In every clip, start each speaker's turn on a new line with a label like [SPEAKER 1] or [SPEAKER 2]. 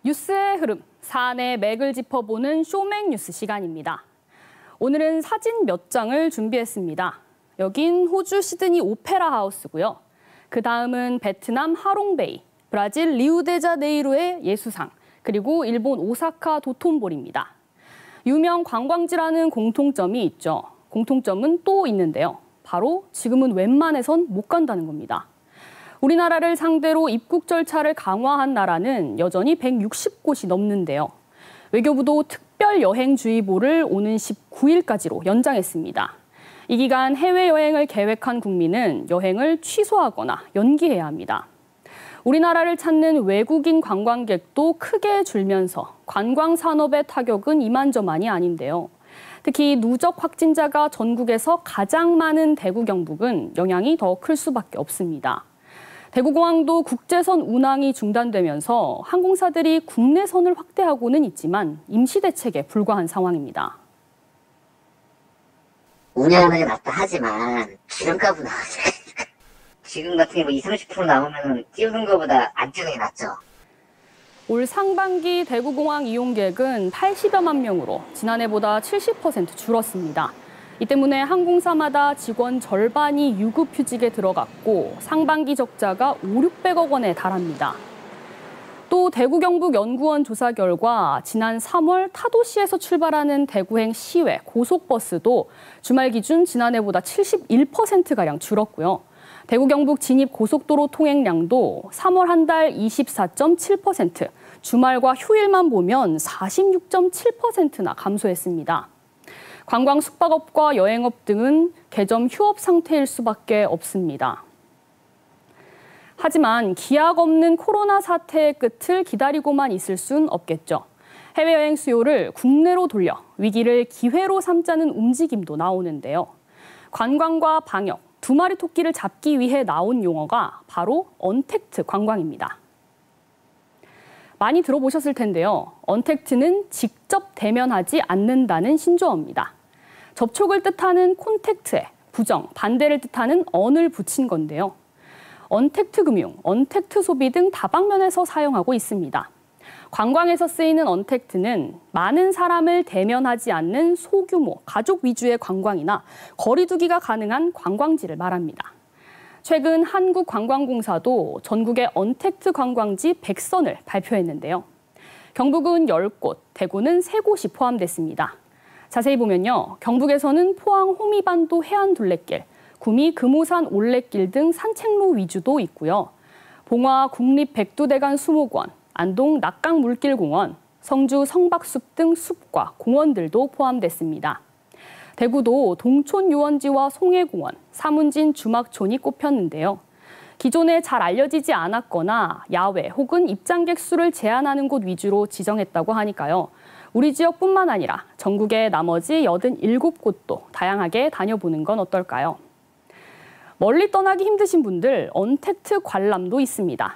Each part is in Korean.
[SPEAKER 1] 뉴스의 흐름, 사안의 맥을 짚어보는 쇼맥 뉴스 시간입니다. 오늘은 사진 몇 장을 준비했습니다. 여긴 호주 시드니 오페라 하우스고요. 그 다음은 베트남 하롱베이, 브라질 리우데자네이루의 예수상, 그리고 일본 오사카 도톤보리입니다. 유명 관광지라는 공통점이 있죠. 공통점은 또 있는데요. 바로 지금은 웬만해선 못 간다는 겁니다. 우리나라를 상대로 입국 절차를 강화한 나라는 여전히 160곳이 넘는데요. 외교부도 특별여행주의보를 오는 19일까지로 연장했습니다. 이 기간 해외여행을 계획한 국민은 여행을 취소하거나 연기해야 합니다. 우리나라를 찾는 외국인 관광객도 크게 줄면서 관광 산업의 타격은 이만저만이 아닌데요. 특히 누적 확진자가 전국에서 가장 많은 대구 경북은 영향이 더 클 수밖에 없습니다. 대구공항도 국제선 운항이 중단되면서 항공사들이 국내선을 확대하고는 있지만 임시대책에 불과한 상황입니다.
[SPEAKER 2] 운영하는 게 낫다 하지만 기름값은 나오지. 지금 같은 경우 20-30% 나오면 띄우는 것보다 안 띄우는 게 낫죠.
[SPEAKER 1] 올 상반기 대구공항 이용객은 80여만 명으로 지난해보다 70% 줄었습니다. 이 때문에 항공사마다 직원 절반이 유급휴직에 들어갔고 상반기 적자가 500~600억 원에 달합니다. 또 대구경북연구원 조사 결과 지난 3월 타도시에서 출발하는 대구행 시외 고속버스도 주말 기준 지난해보다 71%가량 줄었고요. 대구경북 진입 고속도로 통행량도 3월 한 달 24.7%, 주말과 휴일만 보면 46.7%나 감소했습니다. 관광 숙박업과 여행업 등은 개점 휴업 상태일 수밖에 없습니다. 하지만 기약 없는 코로나 사태의 끝을 기다리고만 있을 순 없겠죠. 해외여행 수요를 국내로 돌려 위기를 기회로 삼자는 움직임도 나오는데요. 관광과 방역, 두 마리 토끼를 잡기 위해 나온 용어가 바로 언택트 관광입니다. 많이 들어보셨을 텐데요. 언택트는 직접 대면하지 않는다는 신조어입니다. 접촉을 뜻하는 콘택트에 부정, 반대를 뜻하는 언을 붙인 건데요. 언택트 금융, 언택트 소비 등 다방면에서 사용하고 있습니다. 관광에서 쓰이는 언택트는 많은 사람을 대면하지 않는 소규모, 가족 위주의 관광이나 거리 두기가 가능한 관광지를 말합니다. 최근 한국관광공사도 전국의 언택트 관광지 100선을 발표했는데요. 경북은 10곳, 대구는 3곳이 포함됐습니다. 자세히 보면요. 경북에서는 포항 호미반도 해안둘레길, 구미 금오산 올레길 등 산책로 위주도 있고요. 봉화 국립백두대간 수목원, 안동 낙강물길공원, 성주 성박숲 등 숲과 공원들도 포함됐습니다. 대구도 동촌 유원지와 송해공원, 사문진 주막촌이 꼽혔는데요. 기존에 잘 알려지지 않았거나 야외 혹은 입장객 수를 제한하는 곳 위주로 지정했다고 하니까요. 우리 지역뿐만 아니라 전국의 나머지 87곳도 다양하게 다녀보는 건 어떨까요? 멀리 떠나기 힘드신 분들 언택트 관람도 있습니다.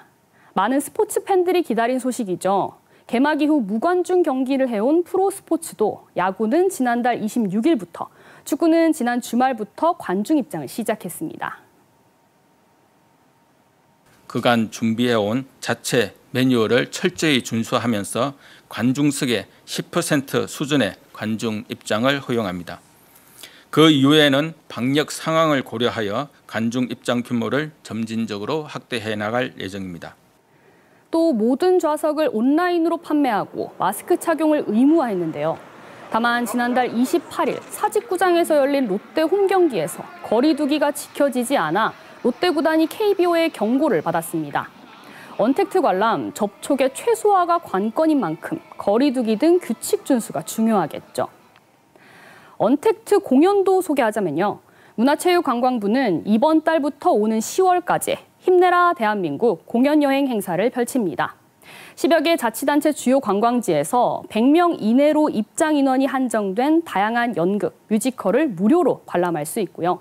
[SPEAKER 1] 많은 스포츠 팬들이 기다린 소식이죠. 개막 이후 무관중 경기를 해온 프로스포츠도 야구는 지난달 26일부터, 축구는 지난 주말부터 관중 입장을 시작했습니다.
[SPEAKER 3] 그간 준비해온 자체 매뉴얼을 철저히 준수하면서 관중석의 10% 수준의 관중 입장을 허용합니다. 그 이후에는 방역 상황을 고려하여 관중 입장 규모를 점진적으로 확대해 나갈 예정입니다.
[SPEAKER 1] 또 모든 좌석을 온라인으로 판매하고 마스크 착용을 의무화했는데요. 다만 지난달 28일 사직구장에서 열린 롯데 홈경기에서 거리 두기가 지켜지지 않아 롯데 구단이 KBO의 경고를 받았습니다. 언택트 관람, 접촉의 최소화가 관건인 만큼 거리 두기 등 규칙 준수가 중요하겠죠. 언택트 공연도 소개하자면요. 문화체육관광부는 이번 달부터 오는 10월까지 힘내라 대한민국 공연여행 행사를 펼칩니다. 10여 개 자치단체 주요 관광지에서 100명 이내로 입장 인원이 한정된 다양한 연극, 뮤지컬을 무료로 관람할 수 있고요.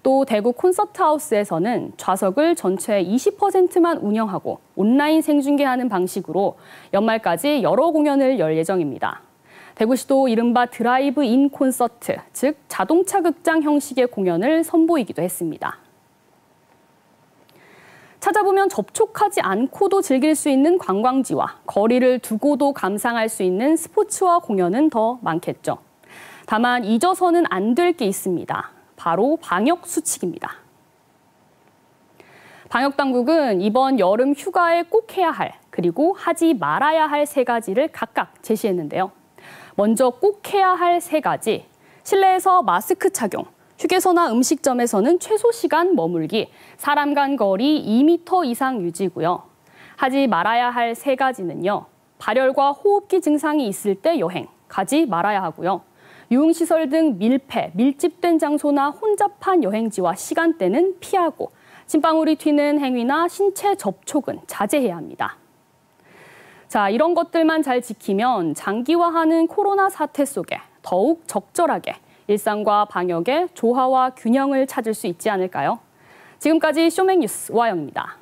[SPEAKER 1] 또 대구 콘서트하우스에서는 좌석을 전체의 20%만 운영하고 온라인 생중계하는 방식으로 연말까지 여러 공연을 열 예정입니다. 대구시도 이른바 드라이브인 콘서트, 즉 자동차 극장 형식의 공연을 선보이기도 했습니다. 찾아보면 접촉하지 않고도 즐길 수 있는 관광지와 거리를 두고도 감상할 수 있는 스포츠와 공연은 더 많겠죠. 다만 잊어서는 안 될 게 있습니다. 바로 방역 수칙입니다. 방역당국은 이번 여름 휴가에 꼭 해야 할, 그리고 하지 말아야 할 3가지를 각각 제시했는데요. 먼저 꼭 해야 할 3가지, 실내에서 마스크 착용, 휴게소나 음식점에서는 최소 시간 머물기, 사람 간 거리 2m 이상 유지고요. 하지 말아야 할 3가지는요. 발열과 호흡기 증상이 있을 때 여행, 가지 말아야 하고요. 유흥시설 등 밀폐, 밀집된 장소나 혼잡한 여행지와 시간대는 피하고, 침방울이 튀는 행위나 신체 접촉은 자제해야 합니다. 자, 이런 것들만 잘 지키면 장기화하는 코로나 사태 속에 더욱 적절하게 일상과 방역의 조화와 균형을 찾을 수 있지 않을까요? 지금까지 쇼맥뉴스 오하영입니다.